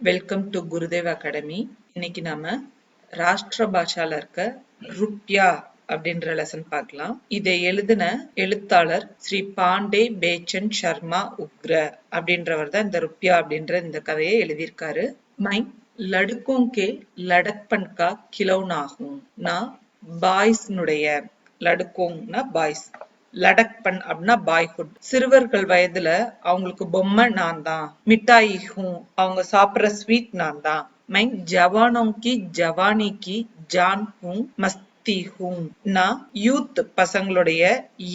Welcome to Gurudev academy. இன்னைக்கு நாம ராஷ்டிர பாஷால இருக்க ருப்யா அப்படின்ற லெசன் பார்க்கலாம். இதை எழுதின எழுத்தாளர் ஸ்ரீ பாண்டே பேச்சன் சர்மா உக்ர அப்படின்றவர் தான் இந்த ருப்யா அப்படின்ற இந்த கதையை எழுதியிருக்காரு. மை லடுக்கோம் கே லடக்பன் கா கிலௌனாகும். நான் பாய்ஸ்னுடைய லடுக்கோங்னா பாய்ஸ், லடக்பன் அப்படின்னா பாய்ஹுட், சிறுவர்கள் வயதுல அவங்களுக்கு பொம்மை நான் தான், மிட்டாய் ஹூ அவங்க சாப்பிடுற ஸ்வீட் நான் தான், மை ஜவானோं की ஜவானி की ஜான் ஹூ மஸ்தி ஹூ நான் யூத் பசங்களுடைய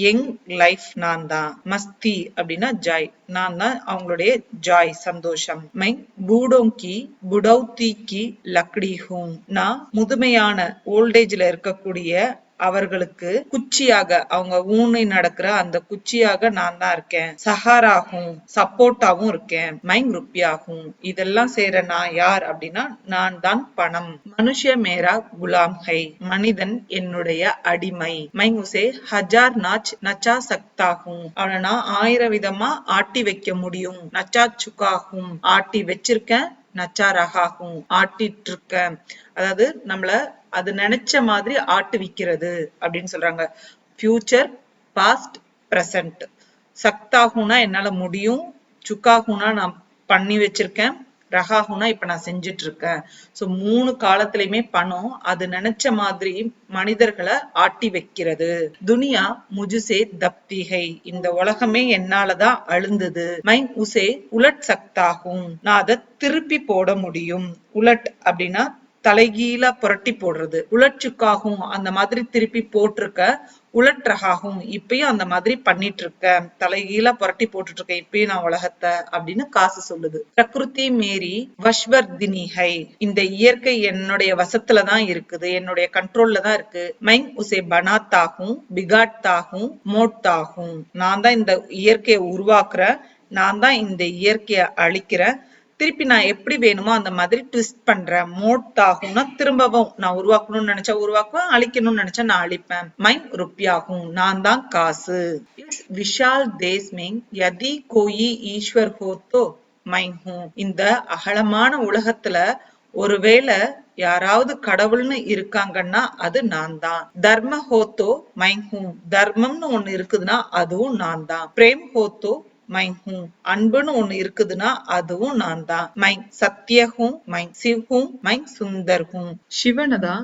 யங் லைஃப் நான் தான், மஸ்தி அப்படின்னா ஜாய் நான் தான் அவங்களுடைய ஜாய் சந்தோஷம், மை பூடோं की புடௌத்தி की லக்டி ஹூ நான் முதுமையான ஓல்டேஜ்ல இருக்கக்கூடிய அவர்களுக்கு குச்சியாக, அவங்க ஊனி நடக்கிற அந்த குச்சியாக நான் தான் இருக்கேன், சஹாராகும் சப்போர்ட்டாவும் இருக்கேன், மைங் ருப்பியாகும் இதெல்லாம் செய்யற நான் யார் அப்படின்னா நான் தான் பணம், மனுஷ மேரா குலாம் ஹை மனிதன் என்னுடைய அடிமை, மைங் உசே ஹஜார் நாச் நச்சா சக்தாகும் அவனை நான் 1000 விதமா ஆட்டி வைக்க முடியும், நச்சா சுக்காகும் ஆட்டி வச்சிருக்கேன், நச்சா ரகாகும் ஆட்டிட்டு இருக்கேன், அதாவது நம்மள அது நினைச்ச மாதிரி ஆட்டுவிக்கிறது அப்படின்னு சொல்றாங்க. Future, past, present. சக்தாகுனா என்னால முடியும், சுக்காகுனா நான் பண்ணி வச்சிருக்கேன், ரகாகுனா இப்ப நான் செஞ்சுட்டு இருக்கேன். சோ 3 காலத்திலயுமே பணம் அது நினைச்ச மாதிரி மனிதர்களை ஆட்டி வைக்கிறது. துனியா முஜுசே தப்திகை இந்த உலகமே என்னாலதான் அழுந்தது, மை உசே உலட் சக்தாகும் நான் அதை திருப்பி போட முடியும், உலட் அப்படின்னா தலைகீழா புரட்டி போடுறது, உலட்சுக்காகும் அந்த மாதிரி திருப்பி போட்டிருக்க, உலட்ரகாகும் இப்பயும் அந்த மாதிரி பண்ணிட்டு இருக்க, தலைகீழா புரட்டி போட்டுட்டு இருக்கேன் இப்பயும் நான் உலகத்தை அப்படின்னு காசு சொல்லுது. பிரகிருதி மேரி வஷ்வர்தினிஹை இந்த இயற்கை என்னுடைய வசத்துலதான் இருக்குது, என்னுடைய கண்ட்ரோல்ல தான் இருக்கு, மைங் உசே பனாத்தாகும் பிகாட்டாகும் மோட்டாகும் நான் தான் இந்த இயற்கையை உருவாக்குறேன், நான் தான் இந்த இயற்கையை அழிக்கிறேன், திருப்பி நான் எப்படி வேணுமோ அந்த மாதிரி ட்விஸ்ட் பண்றேன், மோட் ஆகும்னா திரும்பவும் நான் உருவாக்கணும்னு நினைச்சா உருவாக்குவேன், அழிக்கணும்னு நினைச்சா நான் அழிப்பேன், மைன் ருப்பியாகும் நான் தான் காசு. விஷால் தேஸ் में यदि कोई ईश्वर हो तो मैं हूँ இந்த அகலமான உலகத்துல ஒருவேளை யாராவது கடவுள்னு இருக்காங்கன்னா அது நான் தான். தர்ம ஹோத்தோ மை ஹூ தர்மம்னு ஒண்ணு இருக்குதுன்னா அதுவும் நான் தான். பிரேம் ஹோத்தோ மை ஹூ அன்புன்னு ஒண்ணு இருக்குதுன்னா அதுவும் நான் தான். மை சத்ய ஹூ மை சிவ் ஹூ மை சுந்தர் ஹூ சிவனதான்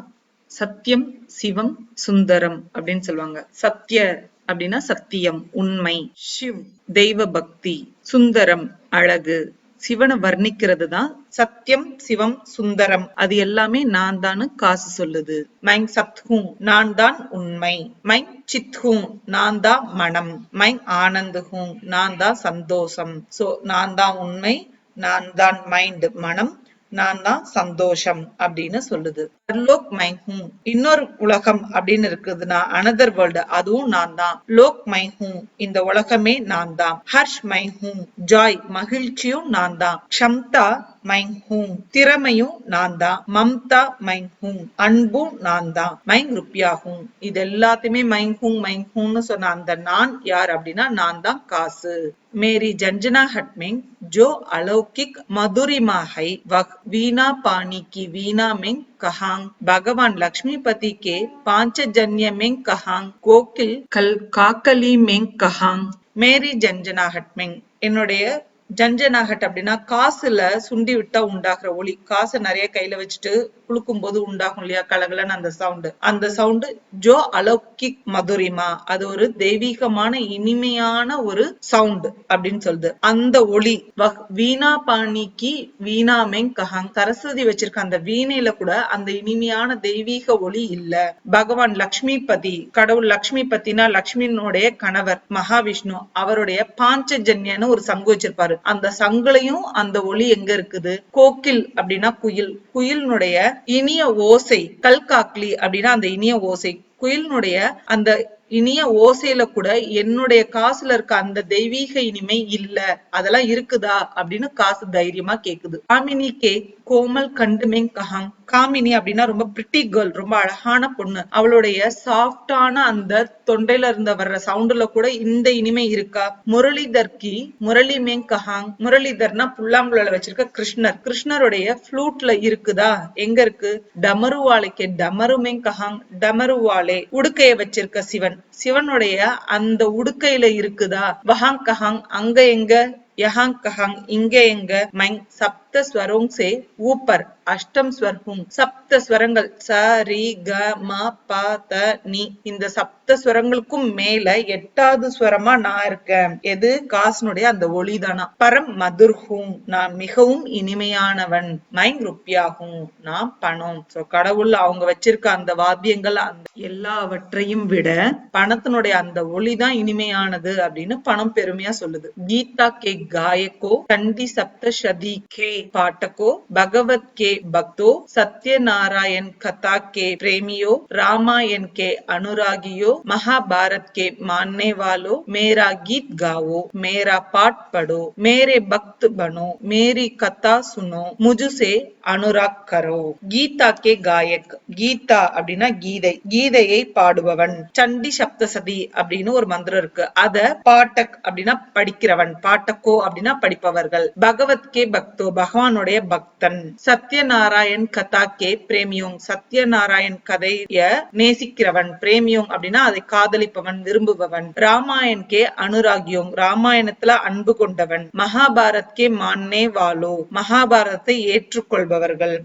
சத்தியம் சிவம் சுந்தரம் அப்படின்னு சொல்லுவாங்க. சத்ய அப்படின்னா சத்தியம் உண்மை, சிவ் தெய்வ பக்தி, சுந்தரம் அழகு, சிவனை வர்ணிக்கிறது தான் சத்தியம் சிவம் சுந்தரம் அது எல்லாமே நான் தான் காசு சொல்லுது. மைங் சத்ஹூ நான் தான் உண்மை, மைங் சித்ஹூ நான் தான் மனம், மைங் ஆனந்த் ஹூ நான் தான் சந்தோஷம். சோ நான் தான் உண்மை, நான் தான் மைண்ட் மனம், நான் தான் சந்தோஷம் அப்படின்னு சொல்லுது. லோக் மை ஹூ இன்னொரு உலகம் அப்படின்னு இருக்குதுன்னா அனதர் வேர்ல்டு அதுவும் நான் தான். லோக் மை ஹூ இந்த உலகமே நான் தான். ஹர்ஷ் மை ஹூ ஜாய் மகிழ்ச்சியும் நான் தான். க்ஷம்தா மை ஹூ திறமையும் நான் தான். மம்தா மை ஹூ அன்பும் நான் தான். மை ருப்பியாகும் இது எல்லாத்தையுமே மை ஹூன்னு சொன்ன அந்த நான் யார் அப்படின்னா நான் தான் காசு. मेरी झंझनाहट में जो अलौकिक मधुरिमा है वह वीणा पानी की वीणा में कहां, भगवान लक्ष्मीपति के पांचजन्य में कहां, कोकिल कल काकली में कहां, मेरी झंझनाहट में என்னுடைய ஜஞ்சனாகட் அப்படின்னா காசுல சுண்டி விட்டா உண்டாகிற ஒளி, காசு நிறைய கையில வச்சுட்டு குளுக்கும் போது உண்டாகும் இல்லையா கலகலன்னு அந்த சவுண்டு, அந்த சவுண்டு ஜோ அலௌகிக் மதுரிமா அது ஒரு தெய்வீகமான இனிமையான ஒரு சவுண்டு அப்படின்னு சொல்லுது. அந்த ஒளி வீணா பாணிக்கு வீணாமேங் கஹாங் சரஸ்வதி வச்சிருக்க அந்த வீணையில கூட அந்த இனிமையான தெய்வீக ஒளி இல்ல. பகவான் லக்ஷ்மிபதி கடவுள் லக்ஷ்மிபதினா லக்ஷ்மியினுடைய கணவர் மகாவிஷ்ணு அவருடைய பாஞ்சஜன்யன்னு ஒரு சங்கு வச்சிருப்பாரு, அந்த சங்குலையும் அந்த ஒளி எங்க இருக்குது. கோக்கில் அப்படின்னா குயில், குயிலினுடைய இனிய ஓசை, கல்காக்லி அப்படின்னா அந்த இனிய ஓசை, குயிலினுடைய அந்த இனிய ஓசையில கூட என்னுடைய காசுல இருக்க அந்த தெய்வீக இனிமை இல்ல, அதெல்லாம் இருக்குதா அப்படின்னு காசு தைரியமா கேக்குது. காமினி கே கோமல் கண்டுமேங் கஹாங். காமினி அப்படின்னா ரொம்ப பிரிட்டி கேர்ள், ரொம்ப அழகான பொண்ணு. அவளுடைய சாஃப்டான அந்த தொண்டையில இருந்த வர்ற சவுண்டுல கூட இந்த இனிமை இருக்கா? முரளிதர் கி முரளி மேங் கஹாங். முரளிதர்னா புல்லாங்குழல வச்சிருக்க கிருஷ்ணர். கிருஷ்ணருடைய ஃப்ளூட்ல இருக்குதா? எங்க இருக்கு? டமருவாலைக்கு டமருமேங் கஹாங். டமருவாலே உடுக்கைய வச்சிருக்க சிவன். சிவனுடைய அந்த உடுக்கையில இருக்குதா? வஹாங் கஹாங். அங்க எங்க? யஹாங் கஹாங். இங்க எங்க? மைங் சப்த ஸ்வரோங் சே ஊப்பர் அஷ்டம் ஸ்வர் ஹும். சப்த ஸ்வரங்கள் ச ரி க ம ப த நி, இந்த சப்த ஸ்வரங்களுக்கும் மேல 8வது ஸ்வரமா நான் இருக்கேன். எது? காசனுடைய அந்த ஒளிதானா. பரம் மதுர் ஹூம், நான் மிகவும் இனிமையானவன். மைங் ருப்பியா ஹூம், நான் பணம். சோ கடவுள் அவங்க வச்சிருக்க அந்த வாத்தியங்கள் அந்த எல்லாவற்றையும் விட பணத்தினுடைய அந்த ஒளிதான் இனிமையானது அப்படின்னு பணம் பெருமையா சொல்லுது. கீதா கே காயக்கோ கண்டி சப்த சதி கே பாட்டக்கோ பகவத் கே பக்தோ சத்யநாராயண் கதா கே பிரேமியோ ராமாயण के अनुरागियो महाभारत के मानने वालों मेरा गीत गाओ मेरा पाठ पढ़ो मेरे भक्त बनो मेरी कथा सुनो मुझसे அனுராக் கரோ. கீதா கே காயக். கீதா அப்படின்னா கீதை, கீதையை பாடுபவன். சண்டி சப்தசதி அப்படின்னு ஒரு மந்திரம் இருக்கு, அத பாட்டக் அப்படின்னா படிக்கிறவன், பாட்டக்கோ அப்படின்னா படிப்பவர்கள். பகவத் கே பக்தோ, பகவானுடைய பக்தன். சத்யநாராயண் கதா கே பிரேமியோங், சத்யநாராயண் கதைய நேசிக்கிறவன். பிரேமியோங் அப்படின்னா அதை காதலிப்பவன், விரும்புபவன். ராமாயண் கே அனுராகியோங், ராமாயணத்துல அன்பு கொண்டவன். மகாபாரத் கே மான்னே வாலோ, மகாபாரதத்தை ஏற்றுக்கொள்பவர்கள்.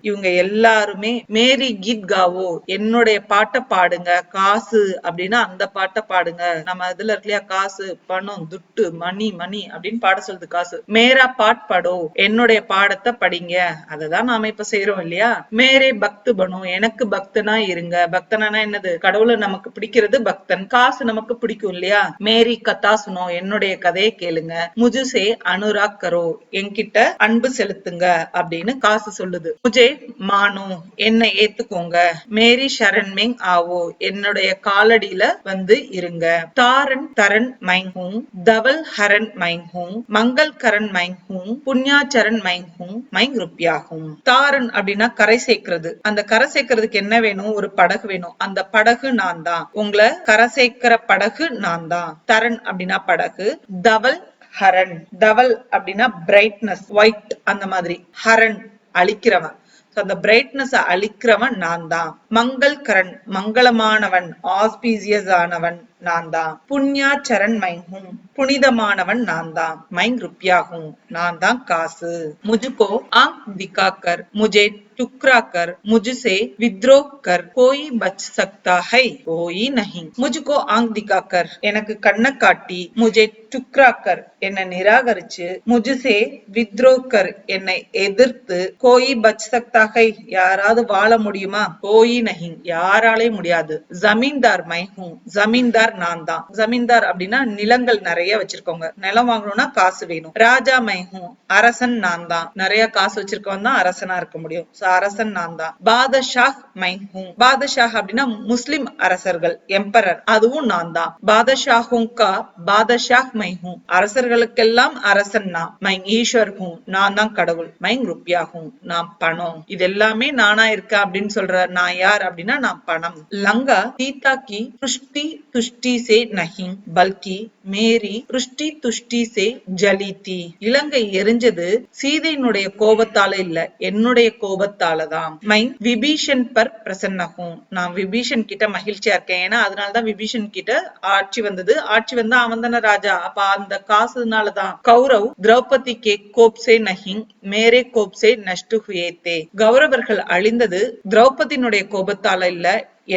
இவங்க எல்லாருமே மேரி கீத் காவோ, என்னுடைய பாட்டை பாடுங்க. காசு அப்படின்னா அந்த பாட்டை பாடுங்க. நம்ம இதுல இருக்கலையா காசு, பணம், துட்டு, மணி மணி அப்படின்னு பாட சொல்லுது காசு. மேரா பாட் படோ, என்னுடைய பாடத்தை படிங்க. அததான் நாம இப்ப செய்யறோம் இல்லையா? மேரே பக்து பனோ, எனக்கு பக்தனா இருங்க. பக்தனா என்னது? கடவுளை நமக்கு பிடிக்கிறது பக்தன். காசு நமக்கு பிடிக்கும் இல்லையா? மேரி கதா சுனோ, என்னுடைய கதையை கேளுங்க. முஜுசே அனுராக் கரோ, என்கிட்ட அன்பு செலுத்துங்க அப்படின்னு காசு சொல்லுது. முஜே மானோ, என்னை ஏத்துக்கோங்க. மேரி சரண் மேங் ஆவோ, என்னுடைய காலடியில வந்து இருங்க. தாரன் தரன் மைங் ஹூம் தவல் ஹரன் மைங் ஹூம் மங்கள் கரண் மைங் ஹூம் புண்ணியாச்சரன் மைங் ஹூம் மைங் ருப்பியா ஹூம். தாரன் அப்படின்னா கரை சேர்க்கிறது. அந்த கரை சேர்க்கிறதுக்கு என்ன வேணும்? ஒரு படகு வேணும். அந்த படகு நான் தான். உங்களை கரை சேர்க்கிற படகு நான் தான். தரன் அப்படின்னா படகு. தவல் ஹரன், தவல் அப்படின்னா பிரைட்னஸ், ஒயிட் அந்த மாதிரி. ஹரன் அழிக்கிறவன். அந்த பிரைட்னஸ் அழிக்கிறவன் நான் தான். மங்கள் கரண், மங்களமானவன், ஆஸ்பீசியஸ் ஆனவன் நான் தான். புண்ணியாச்சரன் மைஹூம், புனிதமானவன் நான் தான். மைங் ருப்பியாகும், நான் தான் காசு. முஜுகோ ஆங்க் திகாக்கர் முஜே टुकरा कर मुझसे विद्रोह कर कोई बच सकता है कोई नहीं. मुझको आंख दिखाकर, எனக்கு கண்ணை காட்டி, मुझे टुकरा कर என்னை நிராகரிச்சு, मुझसे विद्रोह कर என்னை எதிர்த்து, कोई बच सकता है யாராவது வாழ முடியுமா? कोई नहीं யாராலே முடியாது. ஜமீன்தார் मैं हूँ, ஜமீன்தார் நான் தான். ஜமீன்தார் அப்படின்னா நிலங்கள் நிறைய வச்சிருக்கோங்க. நிலம் வாங்கணும்னா காசு வேணும். ராஜா मैं हूँ, அரசன் நான் தான். நிறைய காசு வச்சிருக்கவன் தான் அரசனா இருக்க முடியும். அரசன் நான் தான். பாதஷாஹ் மைன் ஹூம், பாதஷாஹ் அப்படின்னா முஸ்லிம் அரசர்கள், எம்பரர், அதுவும் நான் தான். பாதஷாஹும் கா பாதஷாஹ் மை ஹூம், அரசர்களுக்கெல்லாம் அரசன் நான். மைன் ஈஸ்வர் ஹூம், நான் தான் கடவுள். மைன் ருப்பியா ஹூம், நான் பணம். இது எல்லாமே நானா இருக்கேன் அப்படின்னு சொல்ற நான் யார் அப்படின்னா நான் பணம். லங்கா சீதா கி புஷ்டி துஷ்டி சே நஹிங் பல்கி மேரி புஷ்டி துஷ்டி சே ஜலி தி. இலங்கை எரிஞ்சது சீதையினுடைய கோபத்தால இல்ல, என்னுடைய கோபத்தாலதான். மைன் விபீஷன் பர் பிரசன்னகும், நான் விபீஷன் கிட்ட மகிழ்ச்சியா இருக்கேன். ஏன்னா அதனாலதான் விபீஷன் கிட்ட ஆட்சி வந்தது. ஆட்சி வந்தா அவன் தானே ராஜா. அப்ப அந்த காசுனாலதான். கௌரவ் திரௌபதி கே கோப்சே நஹிங் மேரே கோப்சே நஷ்டு ஹுயே தே. கௌரவர்கள் அழிந்தது திரௌபதியினுடைய கோபத்தால இல்ல,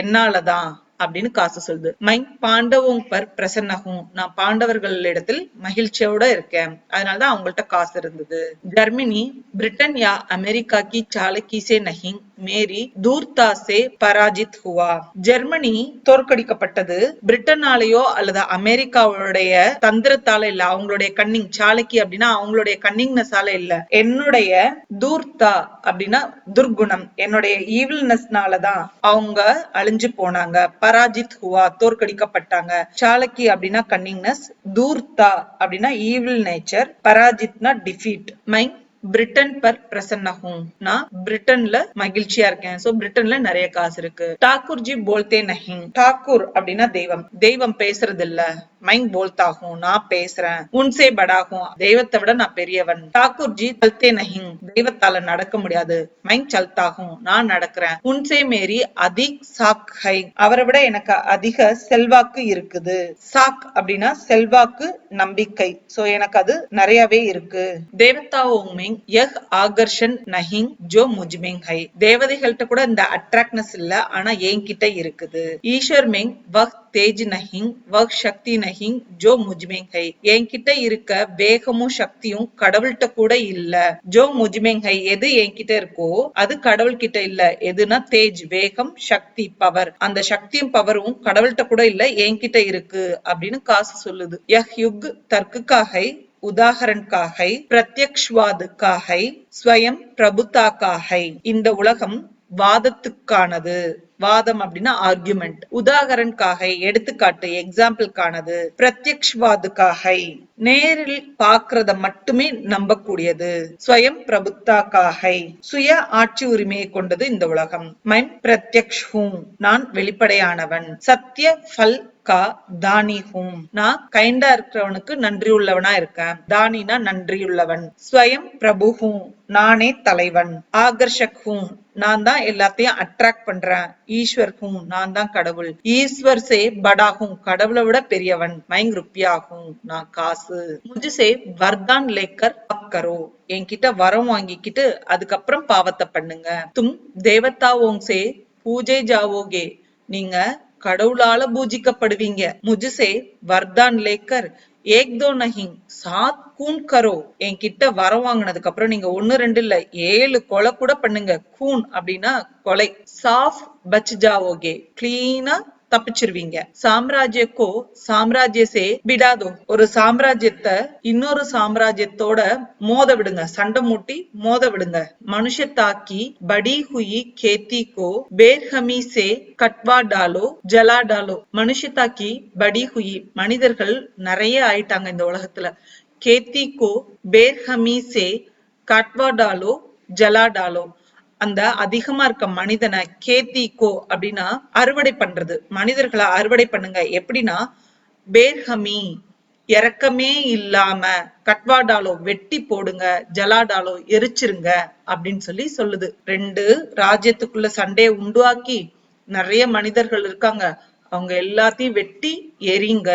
என்னாலதான் அப்படின்னு காசு சொல்லுது. மைன் பாண்டவோங் பர் பிரசன்னகும், நான் பாண்டவர்களிடத்தில் மகிழ்ச்சியோட இருக்கேன். அதனாலதான் அவங்கள்ட்ட காசு இருந்தது. ஜெர்மனி பிரிட்டன் யா அமெரிக்கா கி சாலக்கி சே நஹிங் மேரி தூர்தா சே பராஜித் ஹுவா. ஜெர்மனி தோற்கடிக்கப்பட்டது பிரிட்டனாலேயோ அல்லது அமெரிக்காவுடைய தந்திரத்தால இல்ல, அவங்களுடைய கன்னிங் சாலக்கி அப்படின்னா அவங்களுடைய கன்னிங்னஸால இல்ல, என்னுடைய தூர்தா அப்படின்னா துர்குணம், என்னுடைய ஈவில்னஸ்னாலதான் அவங்க அழிஞ்சு போனாங்க. பராஜித் ஹுவா தோற்கடிக்கப்பட்டாங்க. சாலக்கி அப்படின்னா கன்னிங்னஸ், தூர்தா அப்படின்னா ஈவில் நேச்சர், பராஜித்னா டிஃபீட். பிரிட்டன் பர் பிரசன்ன ஹூம், நான் பிரிட்டன்ல மகிழ்ச்சியா இருக்கேன். சோ பிரிட்டன்ல நிறைய காசு இருக்கு. டாக்கூர் ஜி போல்தே நஹி, டாக்கூர் அப்படின்னா தெய்வம், தெய்வம் பேசுறது இல்ல. மைங் போல்தா ஹூ, நான் பேசுறேன். உன்சே படா ஹூ, தெய்வத்தை விட நான் பெரியவன். டாக்கூர் ஜி சல்தே நஹி, தெய்வத்தால நடக்க முடியாது. மைங் சல்தா ஹூ, நான் நடக்கிறேன். உன்சே மேரி அதிக் சாக் ஹை, அவரை விட எனக்கு அதிக செல்வாக்கு இருக்குது. சாக் அப்படின்னா செல்வாக்கு, நம்பிக்கை. சோ எனக்கு அது நிறையவே இருக்கு. தேவதாओं में यह आकर्षण नहीं जो मुझ में है, தேவதைகள்கிட்ட கூட இந்த அட்ராக்ட்னஸ் இல்ல, ஆனா என்கிட்ட இருக்குது. ஈஸ்வர் में वह तेज नहीं वह शक्ति नहीं जो मुझ में है, என்கிட்ட இருக்க வேகமும் சக்தியும் கடவுள்கிட்ட கூட இல்ல. जो मुझ में है, எது என்கிட்ட இருக்கோ அது கடவுள் கிட்ட இல்ல. எதுனா தேஜ் வேகம், சக்தி பவர், அந்த சக்தியும் பவரும் கடவுள்கிட்ட கூட இல்ல, என்கிட்ட இருக்கு அப்படின்னு காசு சொல்லுது. यह युग तर्क का है, उदाहरण का है, प्रत्यक्षवाद का है, स्वयं प्रभुता का है. இந்த உலகம் வாதத்துக்கானது. வாதம் அப்படின்னா ஆர்குமெண்ட். உதாகரன்காக எடுத்துக்காட்டு, எக்ஸாம்பிள்கானது. பிரத்யக்ஷ்வாதுக்காக நேரில் பாக்குறத மட்டுமே நம்பக்கூடியது. ஸ்வயம் பிரபுத்தாக்காக சுய ஆட்சி உரிமையை கொண்டது இந்த உலகம். மைம் பிரத்யக்ஷ் ஹூம், நான் வெளிப்படையானவன். சத்ய ஃபல் கா தானி ஹூம், நான் கைண்டா இருக்கிறவனுக்கு நன்றி உள்ளவனா இருக்கேன். தானினா நன்றியுள்ளவன். ஸ்வயம் பிரபு ஹூம், நானே தலைவன். ஆகர்ஷக் ஹூம், நான் தான் எல்லாத்தையும் அட்ராக்ட் பண்றேன். ஈஸ்வர் ஹூம், நான் தான் கடவுள். ஈஸ்வர் சே படா ஹூம், கடவுளை விட பெரியவன். மைங் ருப்பியா ஹூம், நான் காசு. முஜ்சே வர்தான் லேக்கர் கரோ, என்கிட்ட வரம் வாங்கிக்கிட்டு அதுக்கப்புறம் பாவத்தை பண்ணுங்க. தும் தேவதாओं से பூஜை ஜாவோகே, நீங்க கடவுளால பூஜிக்கப்படுவீங்க. முஜ்சே வர்தான் லேக்கர் ஏக் தோ நஹி சாத் கூன் கரோ, என்கிட்ட வரம் வாங்கினதுக்கு அப்புறம் நீங்க 1 2 இல்ல 7 கொலை கூட பண்ணுங்க. கூன் அப்படின்னா கொலை. சாஃப் பச் ஜாவோகே, கிளீனா தப்பிச்சிருவீங்க. சாம்ராஜ்யக்கோ சாம்ராஜ்யசே பிடாதோ, ஒரு சாம்ராஜ்யத்தை இன்னொரு சாம்ராஜ்யத்தோட மோத விடுங்க, சண்டை மூட்டி மோத விடுங்க. மனுஷ தாக்கி படி ஹுயி கேத்தி கோ பேர்ஹமி சே கட்வா டாலோ ஜலா டாலோ, மனுஷ தாக்கி படி ஹுயி, மனிதர்கள் நிறைய ஆயிட்டாங்க இந்த உலகத்துல. கேத்தி கோ பேர்ஹமி சே கட்வா டாலோ ஜலா டாலோ, அந்த அதிகமா இருக்க மனிதனை கேத்திக்கோ அப்படின்னா அறுவடை பண்றது. மனிதர்களை அறுவடை பண்ணுங்க. எப்படின்னா பேர்ஹமி, இறக்கமே இல்லாம, கட்வாடாலோ வெட்டி போடுங்க, ஜலாடாலோ எரிச்சிருங்க அப்படின்னு சொல்லி சொல்லுது. 2 ராஜ்யத்துக்குள்ள சண்டையை உண்டாக்கி நிறைய மனிதர்கள் இருக்காங்க, அவங்க எல்லாத்தையும் வெட்டி எரிங்க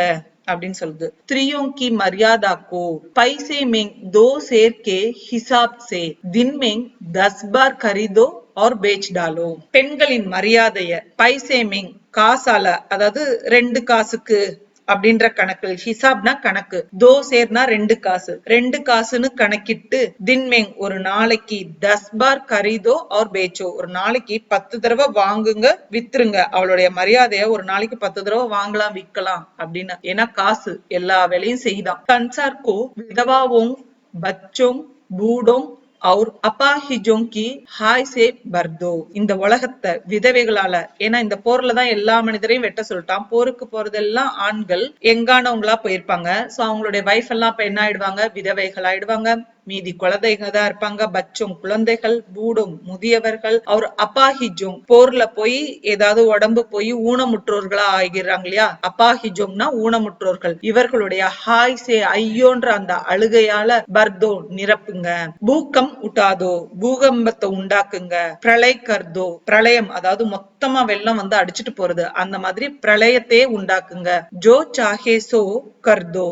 அப்படின்னு சொல்லுது. त्रियों की मर्यादा को पैसे में 2 शेर के हिसाब से दिन में 10 बार खरीदो और बेच डालो. பெண்களின் மரியாதைய பைசே மேங், காசால, அதாவது 2 காசுக்கு அப்படின்ற கணக்கு. ஹிசாப்னா கணக்கு. தோ சேர்னா 2 காசு, 2 காசுன்னு கணக்கிட்டு தின்மேங் ஒரு நாளைக்கு 10 பார் கரீதோ और बेचो, ஒரு நாளைக்கு 10 தடவை வாங்குங்க வித்துருங்க. அவளுடைய மரியாதைய ஒரு நாளைக்கு 10 தடவை வாங்கலாம் விற்கலாம் அப்படின்னு. ஏன்னா காசு எல்லா வேலையும் செய்தான். கன்சார்கோ விதவாவோங் பச்சோங் பூடோங் और அப்பாஹிஜோं की हाय से भर दो, இந்த உலகத்தை விதவைகளால, ஏன்னா இந்த போர்ல தான் எல்லா மனிதரையும் வெட்ட சொல்லிட்டான். போருக்கு போறதெல்லாம் ஆண்கள் எங்கானவங்களா போயிருப்பாங்க. சோ அவங்களுடைய வைஃப் எல்லாம் இப்ப என்ன ஆயிடுவாங்க, விதவைகள் ஆயிடுவாங்க. மீதி குழந்தைகள் தான் இருப்பாங்க. பச்சும் குழந்தைகள், பூடும் முதியவர்கள், அவர் அப்பாஹிஜோங் போர்ல போய் ஏதாவது உடம்பு போய் ஊனமுற்றோர்களா ஆகிறாங்க இல்லையா, அப்பாஹிஜோங்னா ஊனமுற்றோர்கள். இவர்களுடைய ஹாய் சே ஐயோன்ற அந்த அழுகையால பர்தோ நிரப்புங்க. பூக்கம் உட்டாதோ, பூகம்பத்தை உண்டாக்குங்க. பிரளய கர்தோ, பிரளயம் அதாவது மொத்தமா வெள்ளம் வந்து அடிச்சுட்டு போறது, அந்த மாதிரி பிரளயத்தையே உண்டாக்குங்க. ஜோ சாஹேசோ கர்தோ,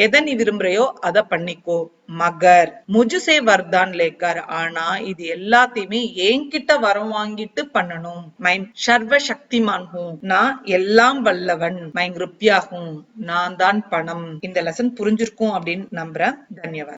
எதை நீ விரும்புறையோ அதை பண்ணிக்கோ. மகர் முஜுசே வர்தான் லேக்கர், ஆனா இது எல்லாத்தையுமே என்கிட்ட வரம் வாங்கிட்டு பண்ணணும். மைம் சர்வ சக்திமான் ஹூம், நான் எல்லாம் வல்லவன். மைம் ருப்பியா ஹூம், நான் தான் பணம். இந்த லெசன் புரிஞ்சிருக்கும் அப்படின்னு நம்புறேன். தன்யவாத்.